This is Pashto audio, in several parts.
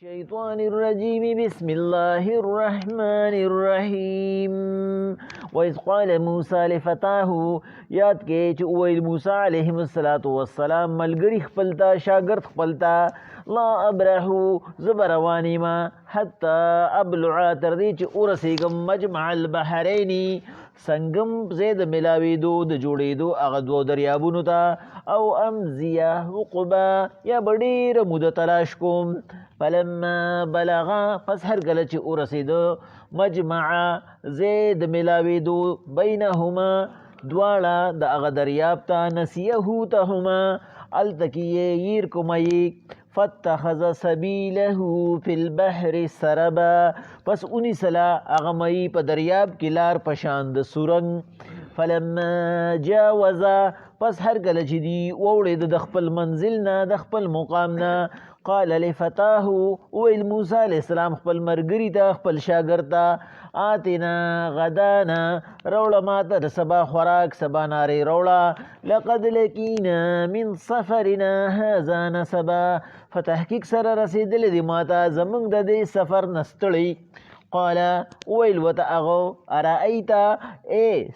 الشيطان الرجيم بسم الله الرحمن الرحيم وإذ قال موسى لفتاه یاد کې چې وویل موسی علیه السلام ملګری خپلتا شاګرد خپلتا لا ابرحو زه به روان یم حتی ابلع تر دې چې ورسېږم مجمع البحرین سنگم زید ملاویدو د جوړېدو هغه دوو دریابونو ته او امزیه حقبا یا به ډېره موده تلاش کوم فلما بلغا پس هر کله چې ورسېده مجمع زید ملاویدو بینهما دواړه د هغه دریاب ته نسیه حوتهما هلته کې یې هیر کومه فاتخذ سبیله فی البحر سربا پس ونیسله هغه مئی په دریاب کې لار پشان د سورنګ فلما جاوزا پس هر کله چې دی ووړېد د خپل منزل نه د خپل مقام نه قال لفتاه ویل موسی علیه السلام خپل ملګري ته خپل شاګرد ته آتنا غدانا روړه ماته د سبا خوراک سبا نارې روړه لقد لقینا من سفرنا هذا نسبا فتحقیق سره رسېدلی دی ماته زموږ د دې سفر نه ستړی قال ویل ورته هغه ارأیت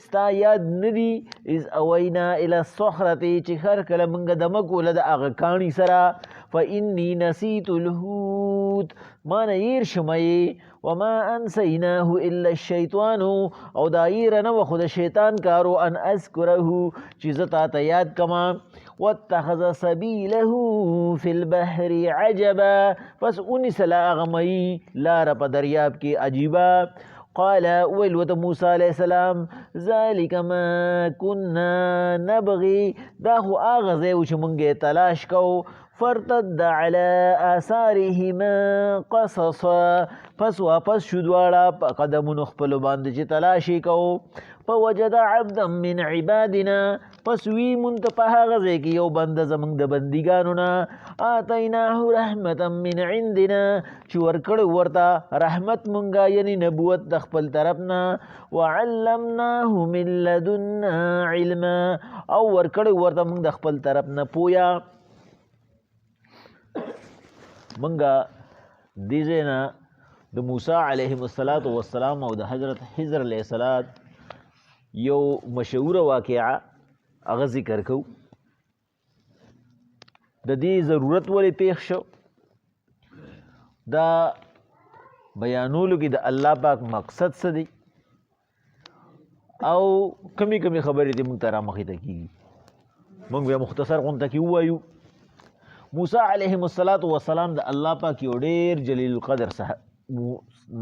ستا یاد نه دي اذ اوینا الی الصخرة چې هر کله موږ دمه کوله د هغه کاڼي سره فإني نسیت الحوت ما نه هیر شمه وما انسیناه الا الشیطان او دا هیره نه وه خو د شیطان کارو ان اذکره چې زه تا ته یاد کما واتخذ سبیله فی البحر عجبا پس ونیسله هغه مئی لاره په دریاب کې عجیبه قال ویل ورته موسی علیه السلام ذلک ما کنا نبغي دا خو هغه ځای و چې موږ یې تلاش کوو فارتد على آثارهما قصصا پس واپس شو دواړه په قدمونو خپلو باندې چې تلاشي کوو فوجد عبدا من عبادنا پس وی مونږ ته په هغه ځای کې یو بنده زموږ د بندګانو نه آتیناه رحمتا من عندنا چې ورکړی ورته رحمت مونږه یعنی نبوت د خپل طرف نه وعلمناه من لدنا علما او ورکړی ورته مونږ د خپل طرف نه پویا منگا دیزینا د موسی علیه السلام او د حضرت خضر علیه السلام یو مشهور واقعه هغه ذکر کو د دې ضرورت ولې پیښ شو دا بیانولو کې د الله پاک مقصد څه دی او کمی کمی خبرې دې موږ ته رامخې ته کېږي موږ بیا مختصر غونته کې ووایو موسی علیه السلام د الله پاک یو ډېر جلیل القدر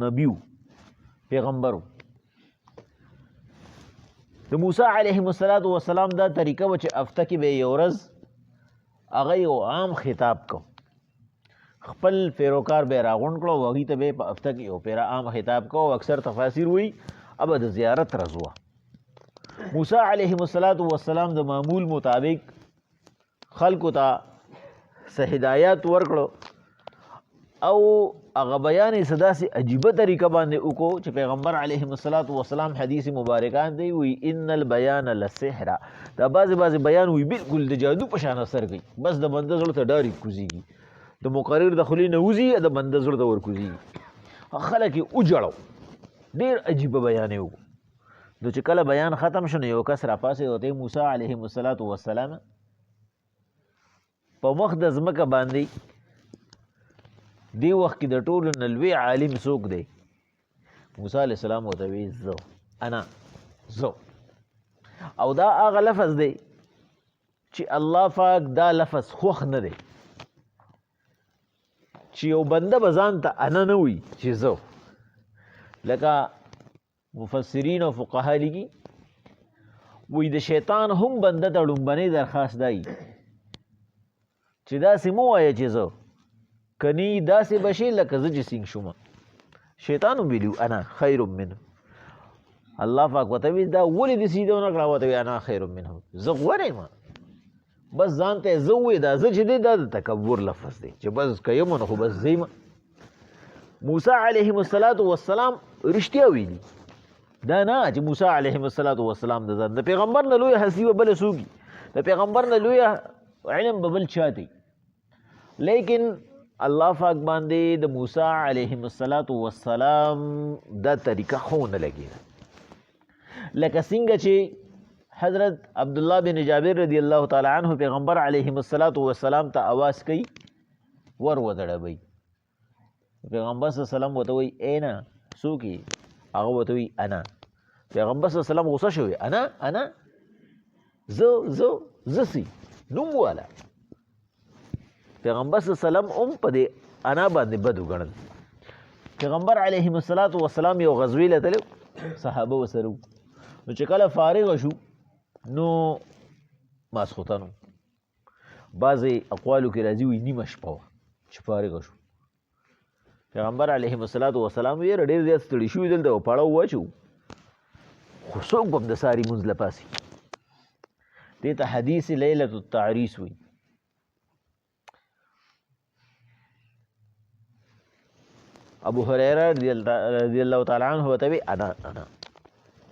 نبیو پیغمبرو د موسی علیه السلام دا طریقه و چې هفته کې به یو ورځ هغه یو عام خطاب کو خپل پیروکار به راغونډ کړو هغوی ته به په هفته کې یو پیرا عام خطاب کو اکثر تفاسیر وی اب د زیارت رضوا موسی علیه السلام د معمول مطابق خلکو ته څه هدایات ورکړو او هغه بیان یې څه داسې عجیبه طریقه باندې وکړو چې پیغمبر علیه السلام حدیث مبارکان دی وی ان البیان للسحر دا بعضې بیان وی بالکل د جادو په شان اثر کوي بس د بنده زړه ته ډارې کوزېږي د مقرر د خولې نه وځي د بنده زړه ته ورکوزېږي خلک یې وجړو ډېر عجیبه بیان یې وکړو نو چې کله بیان ختم شو نو یو کس راپاسې وته موسی علیه السلام په مخ د ځمکه باندې دی وخت کې د ټولو نه لوی عالم څوک دی موسی علیه السلام ورته وی زه او دا هغه لفظ دی چې الله پاک دا لفظ خوښ نه دی چې یو بنده به ځان ته انا نه وي چې زه لکه مفسرین او فقها لیکي وی د شیطان هم بنده ته لومبنۍ درخواست دی چې داسې مو وایه چې زه کنی داسې بشي لکه زه چې سینګ شومه شیطان هم ویلي انا خیر منه الله پاک ورته ویل دا ولې دې سیده ونه کړه ورته وی انا خیر منه زه غوره یم بس ځان ته زه ووایې دا زه چې دی دا د تکبر لفظ دی چې بس که یم نو خو بس زه یم موسی علیه السلام رښتیا ویلي دا نه چې موسی علیه السلام د ځان د پیغمبر نه لویه هستي به بله څوک د پیغمبر نه لویه علم به بل چا دی لیکن الله پاک باندې د موسی علیه السلام دا طریقه خو نه لګېده، لکه څنګه چې حضرت عبدالله بن جابر رضی الله تعالی عنه پیغمبر علیه السلام ته آواز کوي ور ودړوي، پیغمبر صلی الله علیه وسلم ورته وایي اینا څوک یې؟ هغه ورته وایي انا. پیغمبر صلی الله علیه وسلم غوسه شوی، انا زه سي نوم والا. پیغمبر صلی الله علیه وسلم هم په دې انا باندې بد وګڼل. پیغمبر علیه السلام یو غزوې له تلو، صحابه ورسره وو، نو چې کله فارغ شو نو ماسخوتن و، بعضې اقوالو کې راځي وایي نیمه شپه وه چې فارغ شو. پیغمبر علیه السلام یې ډېر زیات ستړي شوي دلته و پاړه واچو، خو څوک به هم د ساري مونځ له پاسي. دې ته حدیث لیلة التعریس وایي. ابو هریره رضی الله تعالی عنه ورته وایي انا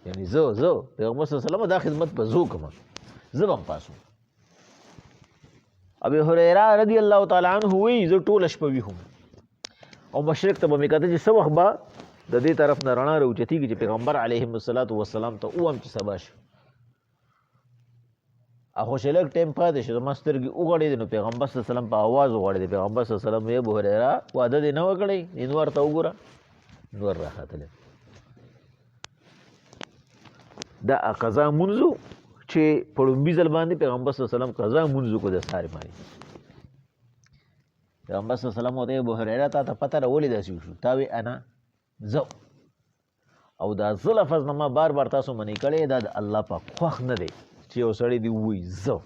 یعنی زه پیغمبر صلی الله علیه وسلم دا خدمت به زه کوم، زه به هم پاسم. ابو هریره رضی الله تعالی عنه وایي زه ټوله شپه ویښ وم او مشرق ته به مې کته چې څه وخت به د دې طرف نه رڼا راوچتېږي چې پیغمبر علیه السلام ته ووایم چې سبا شو. خو چې لږ ټایم پاتې شو زما سترګې وغړېدې، نو پیغمبر صلی الله علیه وسلم په آواز وغړېدې. پیغمبر صلی الله علیه وسلم وایي ابو هریره واده دې نه و کړی؟ انور ته وګوره، نور راختلی. دا قضا مونځ و چې په ړومبي ځل باندې پیغمبر صلی الله علیه وسلم قضا مونځ وکړو د سهار باندې. پیغمبر صلی الله علیه وسلم ورته ابو هریره تا ته پته ده ولې داسې وشو؟ تا وایي انا زه، او دا زه لفظ نه ما بار بار تاسو منې کړی، دا د الله پاک خوښ نه دی چې یو سړی دې ووایي زه.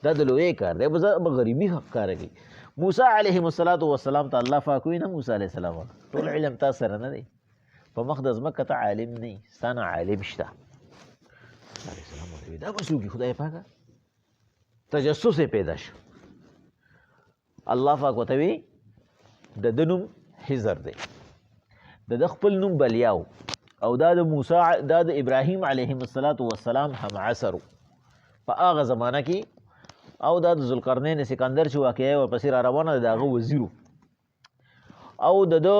دا د لوی کار دی، به غریبي ښکاره کوي. موسی علیه السلام ته الله پاک وایي نه موسی علیه السلام ټول علم تا سره نه دی، په مخ د ځمکه ته عالم نه یې، ستا نه عالم شته. علیه السلام ورته وایي دا به څوک وي خدای پاکه؟ تجسس یې پیدا شو. الله پاک ورته وایي د ده نوم حضر دی، د ده خپل نوم بلیاو، او دا د موسی دا د ابراهیم علیه السلام هم عصر په هغه زمانه کې، او دا د ذوالقرنین سکندر چې واقعه ورپسې را روانه ده د هغه وزیر، او د ده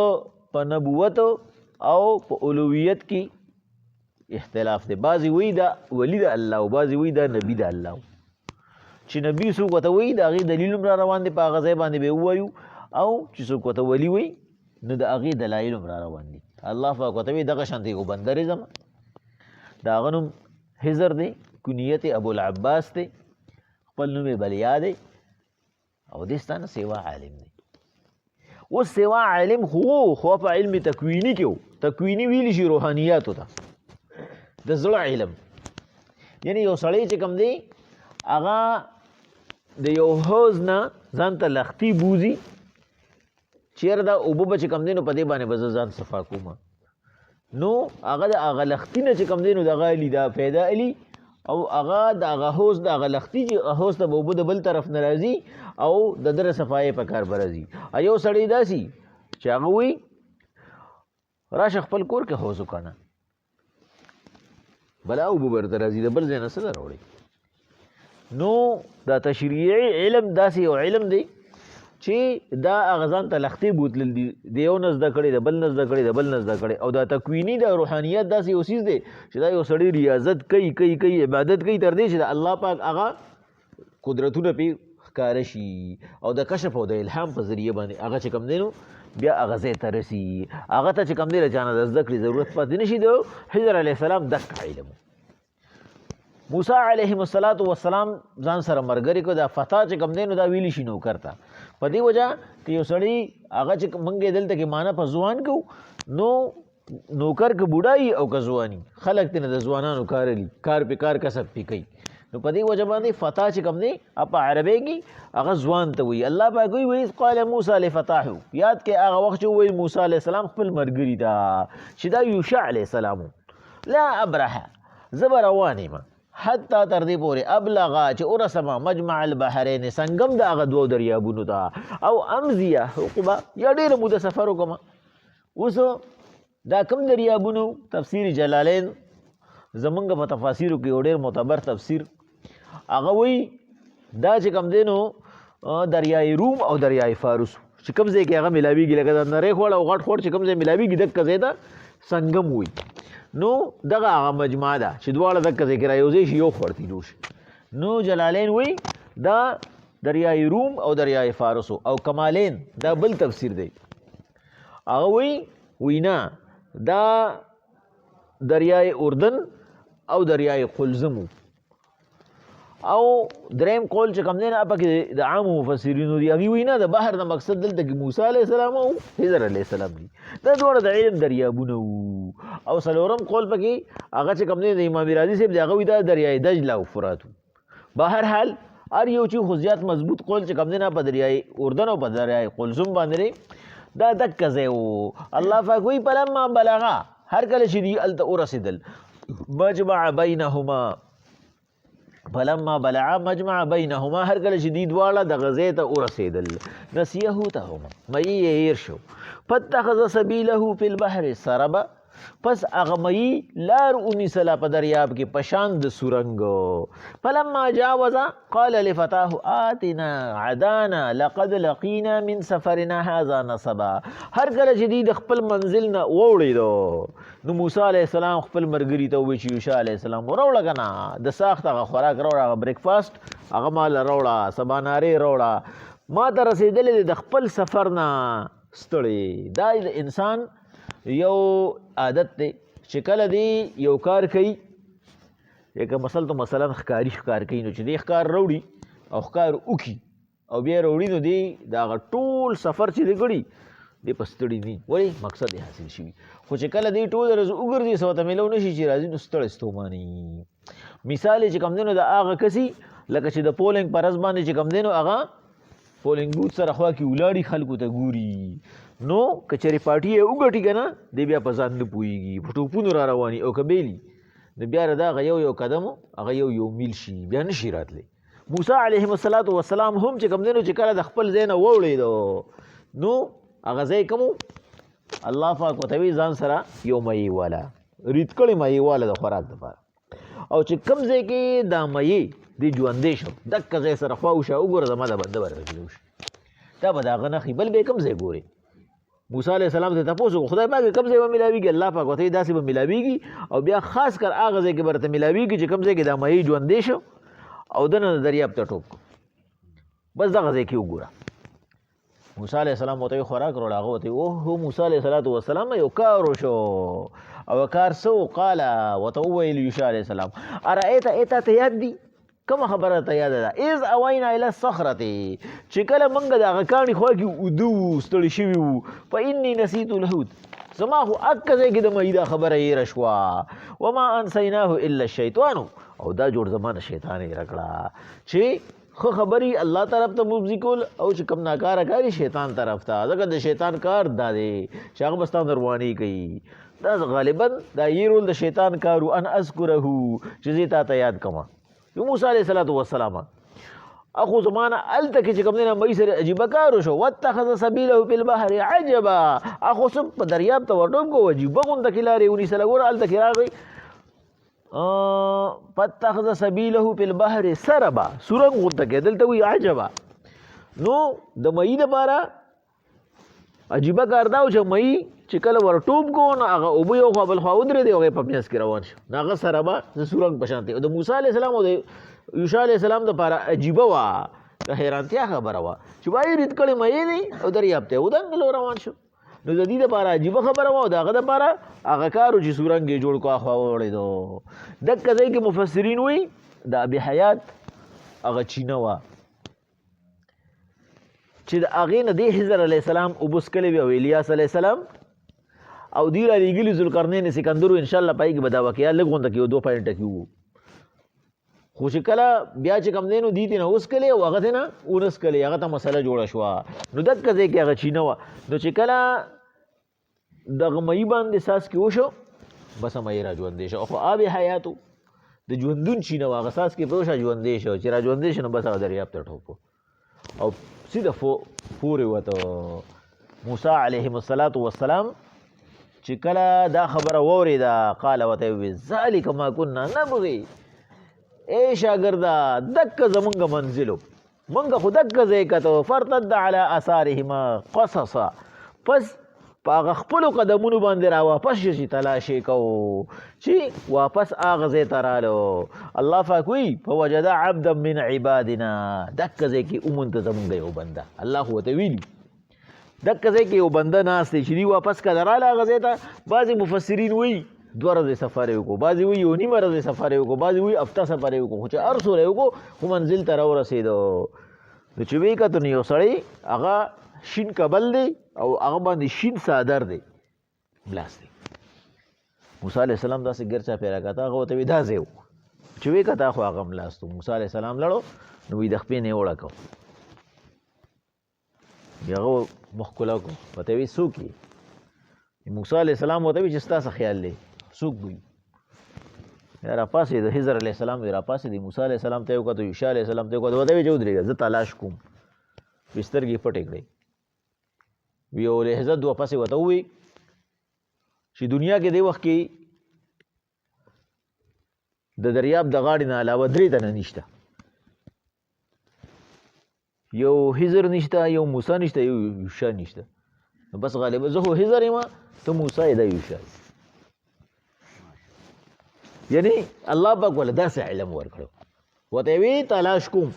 په نبوت او په اولویت کې اختلاف دی. بعضې وایي دا ولی د الله او بعضې وایي دا نبي د الله. چې نبي څوک ورته وایي د هغې دلیل هم را روان دی، په هغه ځای باندې به یې ووایو، او چې څوک ورته ولی وایي نو د هغې دلایل هم را روان دي. الله پاک ورته وایي دغه شانتې یو بنده دی زما، د هغه نوم حضر دی، کنیت ابوالعباس دی، خپل نوم یې بلیا دی، او دې ستا نه سیوا عالم دی. اوس سیوا عالم خو په علم تکویني کې و، تکویني ویلی شي روحانیاتو ته، د زړه علم. یعنی یو سړی چې کوم دی هغه د یو حوض نه ځان ته لختي بوځي، چېر دا اوبه به چې کوم دی نو په دې باندې به زه ځان صفا کوم، نو هغه د هغه لختي نه چې کوم دی نو د هغه علي دا پیدا علي، او هغه د هغه حوض د هغه لختي چې حوض ته به اوبه د بل طرف نه راځي او د ده صفایۍ په کار به راځي. یو سړی داسې چې هغه وایي راشه خپل کور کې حوض وکړه، بلا اوبه به درته راځي، د بل ځای نه څه نه راوړي. نو دا تشریعي علم داسې یو علم دی چې دا هغه ځان ته لختې بوتلل دي، د یو نه زده کړې، د بل نه زده کړې، د بل نه زده کړې. او دا تکویني دا روحانیت داسې یو څیز دی چې دا یو سړی ریاضت کوي عبادت کوي تر دې چې د الله پاک هغه قدرتونه پې ښکاره شي، او د کشف او د الهام په ذریعه باندې هغه چې کوم دی نو بیا هغه ځای ته رسي، هغه ته چې کوم دی له چا نه د زده کړې ضرورت پاتې نه شي. د حضر علیه السلام دقه علم. موسی علیه السلام ځان سره ملګري کړو، دا فتح چې کوم دی نو دا ویلی شي نوکر ته. په دې وجه که یو سړی هغه چې موږ یې دلته کې معنی په ځوان کوو، نو نوکر که بوډا او که ځواني، خلک ترې د ځوانانو کار لي، کار پې کار کسب پې کوي. نو په دې وجه باندې فتح چې کوم دی په عربۍ کې هغه ځوان ته وایي. الله پاک وایي وایذ قال موسی لفتاه، یاد کې هغه وخت چې وویل موسی علیه السلام خپل ملګري ته چې دا یوشع علیه السلام لا ابرحه، زه به روان یم حتی تر دې پورې ابلغه چې ورسمه مجمع البحرین، سنگم د هغه دوو دریابونو ته، او امضیه حقبه، یا ډېره موده سفر وکړم. اوس دا کوم دریابونو؟ تفسیر جلالین زمونږ په تفاسیرو کې یو ډېر معتبر تفسیر هغه وایي دا چې کوم دی نو دریای روم او دریای فارس، چې کوم ځای کې هغه ملاویږي لکه د نری خوړ او غټ خوړ چې کوم ځای ملاویږي دغه ځای ته سنگم وي. نو دغه هغه مجمع ده چې دواړه دغه ځای کې رايوځي شي یو خوړ تیروش. نو جلالین وی دا دریای روم او دریای فارسو او کمالین دا بل تفسیر دی. هغه وینا دا دریای اردن او دریای قلزمو. او دریم قول چې کوم دی نه پکې د عام مفسرینو دی هغه وینا د بحر د مقصد دلته کې موسی علیه السلام او خضر علیه السلام دي. دا دواړه د علم دریابونه وو. او څلورم قول پکې هغه چې کوم دی د امام رازي صاحب دی هغه وی دا دریای دجله او فرات. بهر حال هر یو چې خو زیات مضبوط قول چې کوم دی نه په دریای اردن او په دریای قلزم باندې دا دک ځای وو. الله پاک وی فلما بلغا هر کله چې دی الته ورسېدل مجمع بینهما فلما بلع مجمع بینهما هر کله چې دی دواړه د غزې ته ورسېدل نسیه تهما مې هیر شو فاتخذ سبیله فی البحر سربا پس هغه مې لار ونیسله په دریاب کې پشان د سورنګ. فلما جاوز قال لفتاه آتنا عدانا لقد لقینا من سفرنا هذا نصبا. هر کله چې دی د خپل منزل نه ووړېدو نو موسی علیه السلام خپل ملګري ته وویل چې یوشع علیه السلام راوړه که نه د ساخت هغه خوراک راوړه هغه بریکفاسټ هغه ماله راوړه سبانارې راوړه ما ته رسېدلې د خپل سفر نه ستړی. دا د انسان یو عادت دی چې کله دی یو کار کوي لکه مثلا ښکاري ښکار کوي نو چې دی ښکار راوړي او ښکار وکړي او بیا راوړي نو دی د هغه ټول سفر چې دی کړي دی په ستړي نه ولې مقصد یې حاصل شوي. خو چې کله دی ټول ورځ وګرځي څه ورته میلاو نه شي چې راځي نو ستړی ستوماني. مثال یې چې کوم دی نو د هغه کسي لکه چې د پولنګ په ورځ باندې چې کوم دی نو هغه پولنګ بوت سره خوا کې ولاړي خلکو ته ګوري نو که چېرې پارټي یې وګټي که نه دی بیا په ځان نه پوهېږي په ټوپونو را رواني او که بیلي نو بیا د هغه یو قدم هغه یو میل شي بیا نه شي راتلی. موسی علیه السلام هم چې کوم دی نو چې کله د خپل ځای نه ووړېدو نو هغه ځای کوم الله پاک ورته وایي ځان سره یو مایع واله ریت کړې مایع واله د خوراک دپاره او چې کوم ځای کې دا مایع دی ژوندی شو دکه ځای سره خوا وشه وګوره زما دا بنده به راغلی وشي دا به د هغه نښې بل به یې کوم ځای ګورې. موسی علیه السلام ته تپوس وکړو خدای پاک کوم ځای به میلاویږي الله پاک ورته وایي داسې به میلاویږي او بیا خاص کر هغه ځای کې به درته میلاویږي چې کوم ځای کې دا مایع ژوندی شو او دننه د دریاب ته ټوپ کړو بس دغه ځای کې وګوره. موسی علیه السلام ورته یو خوراک راوړه هغه ورته اوه موسی علیه السلام یو کار وشو او کار څه قال ورته وویل یوشع علیه السلام ارایت ایته ته یاد دي کومه خبره ته یاد ده اذ اوینا الی الصخرة چې کله موږ د هغه کاڼي خوا کې اوده وو ستړي شوي وو فانی نسیت الحوت زما خو اکه ځای کې د مې دا خبره هېره شوه وما انسیناه الا الشیطان او دا جوړ زما نه شیطان یې رکړه چې خو خبري الله طرف ته مبزي کول او چې کوم ناکاره کاري شیطان طرف ته ځکه د شیطان کار دا دی چې هغه به ستا نرواني کوي. دا غالبا دا یې رول د شیطان کارو ان اذکره چې زه تا ته یاد کما. یو موسی علیه السلام اخو زمانه الته کې چې کوم دی نه مې سره عجیبه کار وشو واتخذ سبیله فی البحر عجبا اخو سب په دریاب ته ورډوب کو عجیبه غونډه کې لارې ونیسله ګوره الته کې راغی فاتخذ سبیله فی البحر سربا سورنګ غونډه کې دلته وی عجبا نو د مې دپاره عجیبه کار دا و چې مې چې کله ورټوب کو نو هغه اوبه یو خوا بل خوا ودرېدې هغه په میاس کې روان شو نو هغه سربا د سورنګ په شان دی. د موسی علیه السلام او د یوشع علیه السلام دپاره عجیبه وه د حیرانتیا خبره وه چې وایي رید کړې مې دی او دریاب ته ودنګلو روان شو نو د دې دپاره عجیبه خبره وه او د هغه دپاره هغه کار و چې سورنګ یې جوړ کړو خوا وړېدو. دکه ځای کې مفسرین وایي د ابي حیات هغه چینه وه چې د هغې نه دی حضر علیه السلام اوبه څکلې وي او الیاس علیه السلام او دی را لېږلي ذوالقرنین سکندرو انشاءالله پای کې به دا واقعه لږ غونډه کې یو 2 پوینټه کې وو خو چې کله بیا چې کوم دی نو دې تېنه وڅکلې او هغه تېنه ونڅکلې هغه ته مسله جوړه شوه نو دکه ځای کې هغه چینه وه نو چې کله دغه مۍ باندې ساس کې وشو بس مۍ را ژوندی شو خو آب حیاتو د ژوندون چینه وه هغه ساس کې پروشه ژوندی شو چې را ژوندی شو نو بس هغه دریاب ته ټوپ او سیده پورې وته. موسی علیه السلام چې کله دا خبره واورېده قال ورته وویل ذلک ما کنا نبغي ای شاګرده دکه زمونږ منزلو منګه خو دغه ځای کته فرتد علی آثارهما قصصا، پس په هغه خپلو قدمونو باندې را واپس شي تلاشي کوو چې واپس هغه ځای ته رالو. الله پاک وایي فوجد عبدا من عبادنا، دغه ځای کې ومونده زمونږ یو بنده. الله خو ورته ویلي دغه ځای کې یو بنده ناست دی چې دوی واپس کله راله هغه ځای ته. بعضې مفسرین وایي 2 ورځې سفر یې وکړو، بعضې وایي 1 نیمه ورځې سفر یې وکړو، بعضې وایي هفته سفر یې وکړو، خو چې هر څومره یې وکړو خو منزل ته راورسېدو. نو چې ویې کتو نو یو سړی هغه شین کبل دی او هغه باندې شین څادر دی ملاس دی. موسی علیه السلام داسې ګر چاپېره کته، هغه ورته وایي دا ځای و. چې ویې کته خو هغه ملاست و. موسی علیه السلام لړو نو وایي د خپې نه یې وړه کړو، بیا هغه مخ کولاو کړو، ورته وایي څوک یې؟ موسی علیه السلام ورته وایي چې ستا څه خیال دی څوک وي؟ یا راپاسېد خضر علیه السلام وایي راپاسېدی، موسی علیه السلام ته یې وکتو، عیسی علیه السلام ته یې وکتو، ورته وایي چې ودرېږه زه تلاش کوم. وایي سترګې یې پټې کړې. وی او لحظه 2 پسې ورته ووایي چې دنیا کې دی وخت کې د دریاب د غاړې نه علاوه 3 تنه نشته، یو خضر نشته، یو موسی نشته، یو یوشع نشته. نو بس غالبا زه خو خضر یم ته موسی یې دا یوشع. یعنی الله پاک ول داسې علم ورکړو، ورته وی تلاش کوم.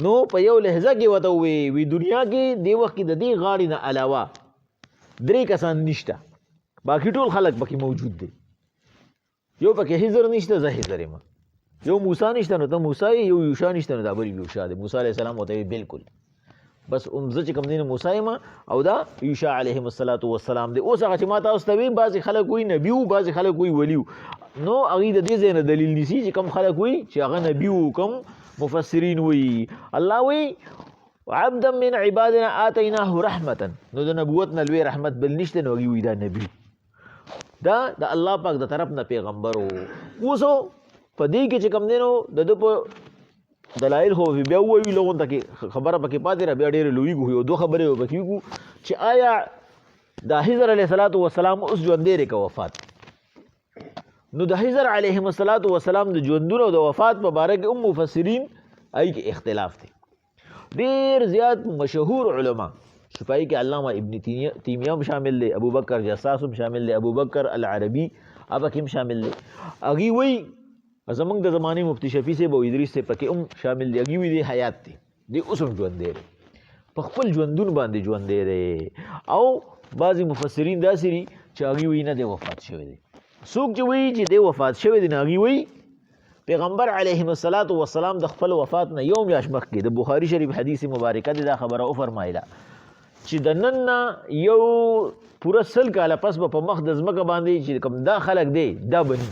نو په یو لحظه کې ورته وی دنیا کې دی وخت کې د دې غاړې نه علاوه 3 کسان نشته، باقي ټول خلک پکې موجود دي. یو پکې خضر نشته، زه خضر یم. یو موسی نشته نو ته موسی یې، یو یوشع نشته نو دا بل یوشع دی. موسی علیه السلام ورته وی بالکل بس زه چې کوم دی موسی یم او دا یوشع علیه السلام دی. اوس هغه چې ما تاسو ته وی بعضې خلک وایي نبي و، بعضې خلک وایي ولي و. نو هغوی د دې ځای نه دلیل نیسي چې کوم خلک وایي چې هغه نبي و، کوم مفسرین وایي. الله وایي عبدا من عبادنا آتیناه رحمتا، نو د نبوت نه لوی رحمت بل نشته، نو هغوی وایي دا نبي دا د الله پاک د طرف نه پیغمبر و. اوسو په دې کې چې کوم دی نو د ده په دلایل خو بیا ووایو لغون ته کې خبره پکې پاتې را، بیا ډېرې لویږو. یو 2 خبرې به پکې وکړو چې آیا د خضر علیه السلام اوس ژوندی دی که وفات؟ نو د خضر علیه السلام د ژوندون او د وفات په باره کې مفسرین هغې کې اختلاف دی. ډېر زیات مشهور علما چې په هغې کې علامه ابن تیمیه هم شامل دی، ابوبکر جساس هم شامل دی، ابوبکر العربي هغه پکې هم شامل دی. هغوی وایي زمونږ د زمانې مفتی شفیع صاحب او ادریس صاحب پکې هم شامل دی. هغوی وایي دی حیات دی، دی اوس هم ژوندی دی، په خپل ژوندون باندې ژوندی دی. او بعضې مفسرین داسې دي چې هغوی وایي نه دی وفات شوی دی. څوک چې وایي چې دی وفات شوی دی نو هغوی وایي پیغمبر علیه السلام د خپل وفات نه 1 میاشت مخکې د بخاري شریف حدیث مبارکه دی دا خبره وفرمایله چې د نن نه یو پوره 100 کاله پس به په مخ د ځمکه باندې چې کوم دا خلک دی دا بني.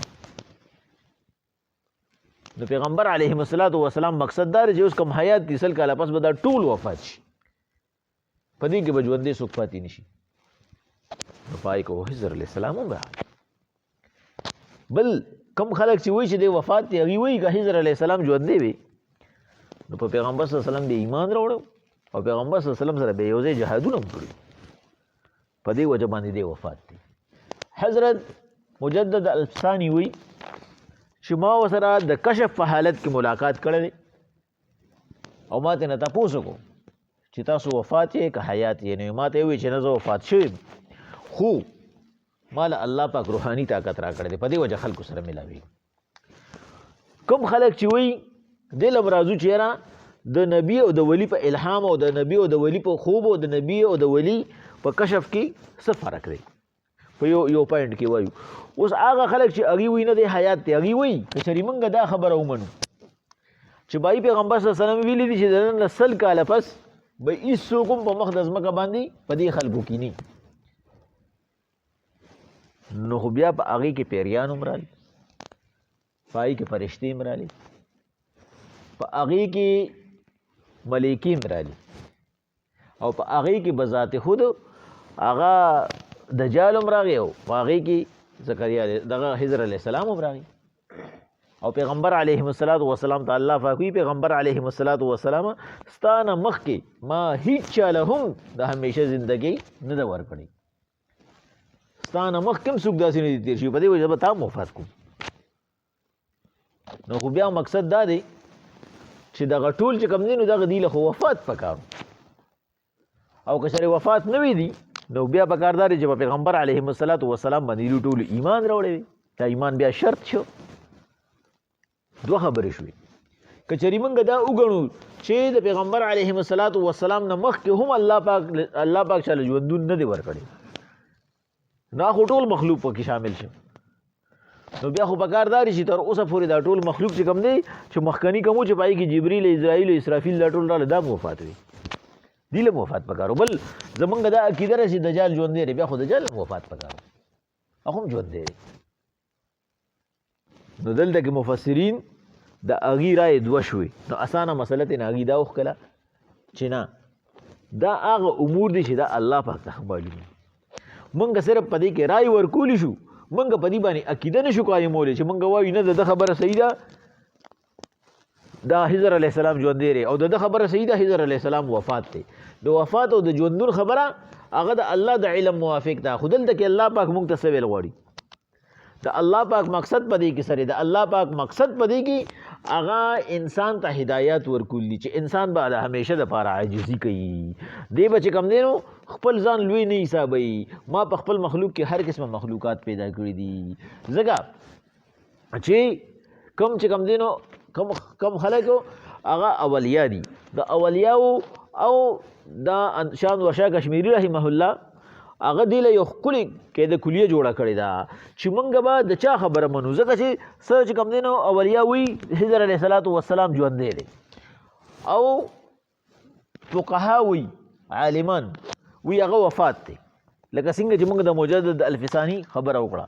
نو پیغمبر علیه السلام مقصد دا دی چې اوس کوم حیات دي 100 کاله پس به دا ټول وفات شي، په دې کې به ژوندی څوک پاتې نه شي. نو په هغې کې خضر علیه السلام هم راغلی. بل کم خلک چې وایي چې دی وفات دی، هغوی وایي که خضر علیه السلام ژوندی وي نو په پیغمبر صلی الله علیه وسلم به ایمان راوړو او پیغمبر صلی الله علیه وسلم سره به یو ځای جهادونه هم کړي، په دې وجه باندې دی وفات دی. حضرت مجدد الفسانی وایي چې ما ورسره د کشف په حالت کې ملاقات کړی دی او ما ترې نه تپوس وکړو چې تاسو وفات یې که حیات یې؟ نو ما ته یې وویل چې نه زه وفات شوی خو ما له الله پاک روحاني طاقت را کړی دی، په دې وجه خلکو سره ملاوي. کوم خلک چې وایي دې له مرازو چې یاره د نبي او د ولی په الهام او د نبي او د ولی په خوب او د نبي او د ولی په کشف کې څه فرق دی، په یو پوینټ کې وایو. اوس هغه خلک چې هغوی وایي نه دی حیات دی، هغوی وایي که چېرې موږ دا خبره ومنو چې بای پیغمبر صلی الله علیه وسلم ویلي دي چې د نن له 100 کاله پس به هېڅوک هم په مخ د ځمکه باندې په دې خلکو کې نه، نو خو بیا په هغې کې پیریان هم رالي، په هغې کې فرشتې هم رالي، په هغې کې ملیکې هم رالي، او په هغې کې بذات خود هغه دجال هم راغی، او په هغې کې زکریا دغه خضر علیه السلام هم راغی. او پیغمبر علیه السلام ته الله پاک وایي پیغمبر علیه السلام ستا نه مخکې ما هېڅ چاله هم د همیشه زندګۍ نه ده ورکړې، ستا نه مخکې هم څوک داسې نه دي تېر شوي، په دې وجه به تا هم وفات کوم. نو خو بیا مقصد دا دی چې دغه ټول چې کوم دی نو دغه دی له خو وفات پکارو او که چېرې وفات نه وي دي نو بیا پکار دا دی چې په پیغمبر علیهم الصلاة وسلام باندې دوی ټولو ایمان راوړی وي دا ایمان بیا شرط شو دوه خبرې شوې که چېرې موږ دا وګڼو چې د پیغمبر علیهم الصلاة وسلام نه مخکې هم الله پاک چاله ژوندون نه دی ورکړی نو خو ټول مخلوق پکې شامل شو نو بیا خو پکار دا دی چې تر اوسه پورې دا ټول مخلوق چې کوم دی چې مخکني کوم چې پای کې جبرئیل اسرائیل اسرافیل دا ټول راله دا وفات وي دی له وفات پکارو بل زمونږ دا عقیده ده چې دجال ژوندی دی بیا خو دجال وفات پکارو هغه هم ژوندی دی نو دلته کې مفسرین د هغې رایې دوه شوې نو اسانه مسله ترې نه هغې دا وښکله چې نه دا هغه امور دي چې دا الله پاک ته معلوم دي موږ صرف په دې کې رای ورکولی شو موږ په دې باندې عقیده نه شو قایمولی چې موږ وایو نه د ده خبره صحیح ده دا حضر علیه السلام ژوندی دی او د ده خبره صحیح ده حضر علیه السلام وفات دی د وفات او د ژوندون خبره هغه د الله د علم موافق ده خو دلته کې الله پاک موږ ته څه ویل غواړي د الله پاک مقصد په دې کې سره د الله پاک مقصد په دې کې هغه انسان ته هدایت ورکول دي چې انسان به د همیشه دپاره عاجزي کوي دی به چې کوم دی نو خپل ځان لوی نه حسابوي ما په خپل مخلوق کې هر قسمه مخلوقات پیدا کړي دي ځکه چې کم چې کوم دی نو کم خلکو هغه اولیا دي د اولیاو او دا شان ورشا کشمیری رحمه الله هغه دی له یو ښکلې قاعده کلیه جوړه کړې ده چې موږ به د چا خبره منو ځکه چې څه چې کوم دی نو اولیا وایي حضر علیه الصلاة وسلام ژوندی دی او فقها وایي عالمان وایي هغه وفات دی لکه څنګه چې موږ د مجدد الفسانی خبره وکړه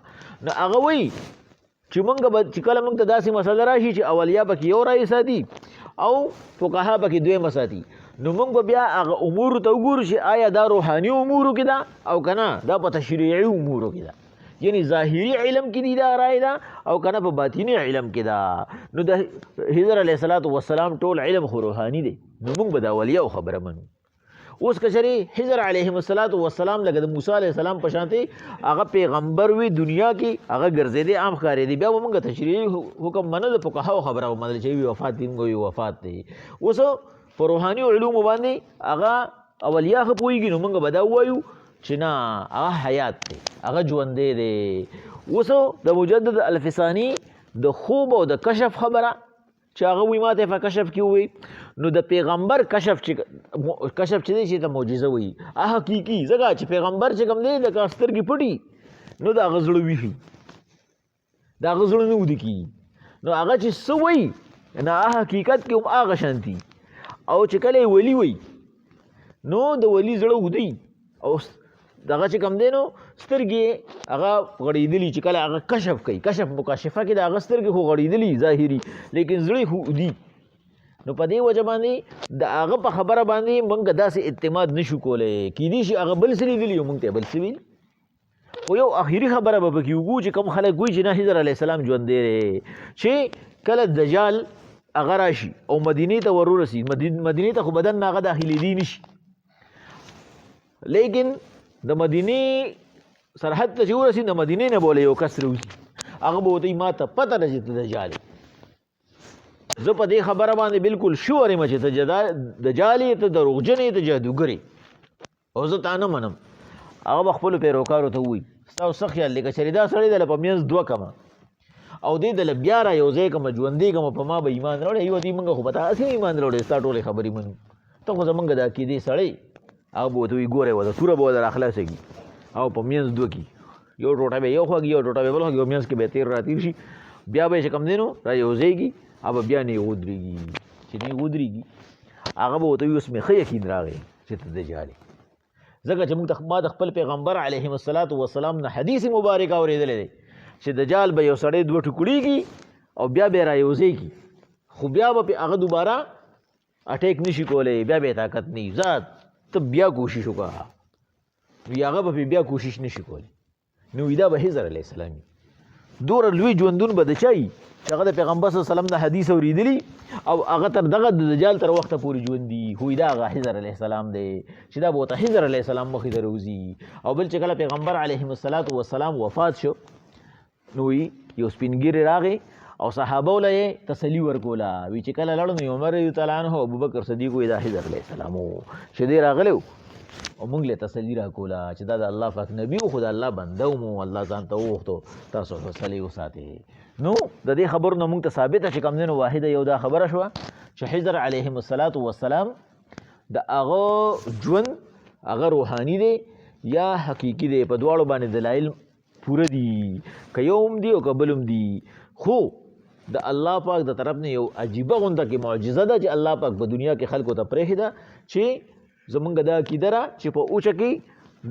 نو هغه وایي چې موږ به چې کله موږ ته داسې مسله راشي چې اولیا پکې یو رایې ساتي او فقها پکې دویمه ساتي نو موږ به بیا هغه امورو ته وګورو چې آیا دا روحاني امورو کې ده او که نه دا په تشریعي امورو کې ده یعنی ظاهري علم کې دي دا رایې ده او که نه په باطني علم کې ده نو د حضر علیه الصلاة وسلام ټول علم خو روحاني دی نو موږ به د اولیاو خبره منو اوس که چېرې حضر علیهم الصلاة وسلام لکه د موسی علیه السلام په شانتې هغه پیغمبر وي دنیا کې هغه ګرځېدی عام ښکارېدی بیا به موږ تشریعي حکم منل فقهاو خبره ومنل چې وي وفات دی موږ وي وفات دی اوس په روحاني علومو باندې هغه اولیا ښه پوهېږي نو موږ به دا ووایو چې نه هغه حیات دی هغه ژوندی دی اوس د مجدد الفسانی د خوب او د کشف خبره چې هغه وایي ما ته په کشف کې ووایي نو د پیغمبر کشف چې دی چې ته معجزه وایي حقیقي ځکه چې پیغمبر چې کوم دی لکه سترګې پټي نو د هغه زړه ویښي د هغه زړه نه وده کېږي نو هغه چې څه وایي نه حقیقت کې هم هغه شانتي او چې کله یې ولی وایي نو د ولی زړه ودی او دغه چې کوم دی نو سترګې هغه غړېدلي چې کله هغه کشف کوي کشف مکاشفه کې د هغه سترګې خو غړېدلي ظاهري لیکن زړه خو ودي نو په دې وجه باندې د هغه په خبره باندې موږ داسې اعتماد نشو کولی کیدای شي هغه بل څه لیدلي او موږ ته بل څه ویل خو یو اخري خبره به پکې وګورو چې کوم خلک وایي چې نه حضر علیه السلام ژوندی دی چې کله دجال هغه راشي او مدینې ته ورورسي مدینې ته خو بدن نه هغه داخلېدی نشي لیکن د مدینې سرحد ته چې ورسي د مدینې نه بوله یو کس راوځي هغه به ورته ما ته پته ده چې ته دجال زه په دې خبره باندې بالکل شور یم چې ته دجال یې ته دروغجن یې ته جادوګر یې او زه تا نه منم هغه به خپلو پیروکارو ته ووایي ستاسو څه خیال دی که چېرې دا سړی دله په منځ دوه کمه او دې دله بیا را یو ځای کمه ژوندی کمه په ما به ایمان راوړی یو دې موږ خو په تا هسې ایمان راوړی ستا ټولې خبرې منو ته خو زموږ د عقیدې سړی هغه به ورته وایي ګوره وده توره به ودره خلاصېږي او په منځ دوه کې یو ټوټه به یو خواږي یو ټوټه به بل خواږي او منځ کې به تېر راتېر شي بیا به یې چې کوم دی نو را یو ځایږي هغه بیا نه یې ودرېږي چې نه یې ودرېږي هغه به ورته وایي اوس مې ښه یقین راغی چې ته دجال یې ځکه چې ما د خپل پیغمبر علیهم الصلاة وسلام نه حدیث مبارک اورېدلی دی چې دجال به یو سړی دوه ټوکړېږي او بیا به یې را یو ځای کي خو بیا به پې هغه دوباره اټیک نشي کولی بیا به یې طاقت نه وي ځه ته بیا کوشش وکړه وي هغه به پې بیا کوشش نشي کولی نو وي دا به حضر علیه السلام وي دومره لوی ژوندون به د چا وي چې هغه د پیغمبر صلی الله علیه وسلم نه حدیث اورېدلي او هغه تر دغه د دجال تر وخته پورې ژوندي خو دا هغه حضر علیه السلام دی چې دا به ورته حضر علیه السلام مخې ته راوځي او بل چې کله پیغمبر علیهم الصلاة وسلام وفات شو نو یو سپین ږیری راغی او صحابه له تسلی ورکولا وی چې کله لړ نو عمر رضی الله عنه ابوبکر صدیق وی دا حضرت علیہ السلام چې دی راغلو او موږ له تسلی راکولا چې دا د الله پاک نبی او خدای الله بنده مو الله ځان ته وغوښتو تاسو فصلی وساتي نو د دې خبر نو موږ ته ثابت چې کوم نه واحده یو دا خبره شو چې حضرت علیهم السلام د هغه ژوند هغه روحاني دی یا حقیقي دی په دواړو باندې دلایل پوره دي که یوم دی او که بلم دی خو د الله پاک د طرف نه یو عجیبه غونډه کې معجزه ده چې الله پاک په دنیا کې خلکو ته پرېښې ده چې زمونږ دا عقیده ده چې په اوچه کې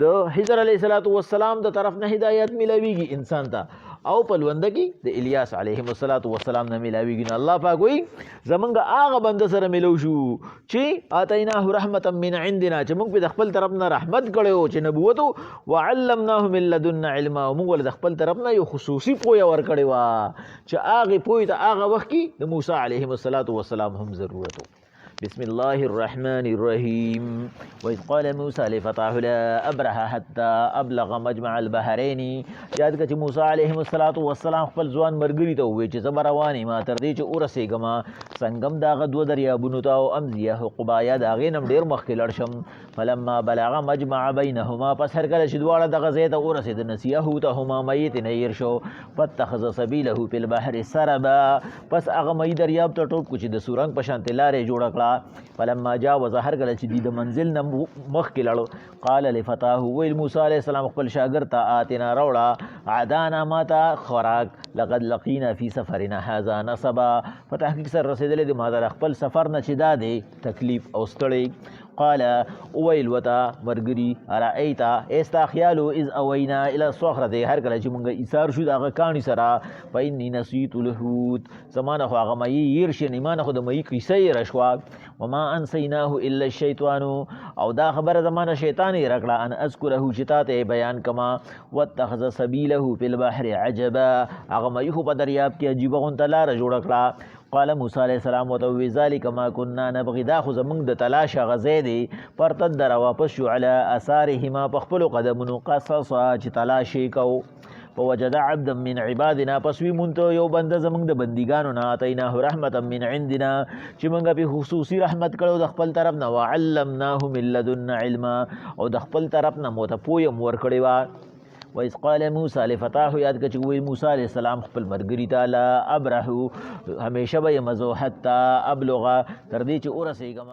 د حضرت علیه السلام د طرف نه هدایت میلاویږي انسان ته او په لونده کې د الیاس علیهم السلام نه میلاویږي نو الله پاک وایي زمونږ هغه بنده سره میلو شو چې آتیناه رحمتا من عندنا چې موږ په د خپل طرف نه رحمت کړی چې نبوت وعلمناه من لدنا علما او موږ ول د خپل طرف نه یو خصوصي پوهه ورکړې وه چې هغې پوهې ته هغه وخت کې د موسی علیهم السلام هم ضرورت و بسم الله الرحمن الرحيم وإذ قال موسى لفتاه لا أبرح حتى أبلغ مجمع البحرين یاد کړه چې موسی علیه السلام خپل ځوان مرګري ته وویل چې زه به روان یم تر دې چې ورسېږم سنګم د هغه دوه دریابونو ته او امضیه حقبا یا د هغې نه ډېر مخکې لاړ شم فلما بلغ مجمع بینهما پس هر کله چې دواړه دغه ځای ته ورسېد نسیهوتهما میت نه هیر شو فاتخذ سبیله فی البحر سربا پس هغه مهي دریاب ته ټوپ کړو چې د سورنګ په شانتې لارې جوړه کړه فلما جاوز هر کله چې دی د منزل نه مخکې لاړو قال لفتاه ویل موسی علیه السلام خپل شاګرد ته آتنا راوړه عدانا ماته خوراک لقد لقینا فی سفرنا هذا نصبا په تحقیق سره رسېدلی دی ما د خپل سفر نه چې دا دی تکلیف او ستړی قال اویل وتا مرګري ارایت استا خیالو اذ اوینا الى الصخره هر کله چې مونږ ایثار شو دغه کانی سره فإني نسیت الحوت زمانه خو هغه مې ير شي نیمانه خو د مې کیسې رشوا وما انسیناه الا الشیطان او دا خبره زمانه شیطان یې رکړه ان اذكره چې ته بیان کما واتخذ سبیله فی البحر عجبا هغه مې خو په دریاب کې عجیب غونډه لار جوړ کړه قال موسی علیہ السلام وتوی ذلک ما كنا نبغي دا خو زمونږ د تلاش غزې دی پرتد را واپس شو علی اثارهما په خپلو قدمونو قصصا چې تلاش یې کو فوجد عبدا من عبادنا پس وی مونږ یو بنده زمونږ د بندګانو نه آتیناه رحمتا من عندنا چې مونږ په خصوصي رحمت کړو د خپل طرف نه وعلمناه من لدنا علما او د خپل طرف نه موته پوهه مور کړې وه وإذ قال موسى لفتاه یاد کړه چې وی موسی علیہ السلام خپل مرګري ته لا ابرحو همیشه به مزو حتی ابلغ تر دې چې ورسېږم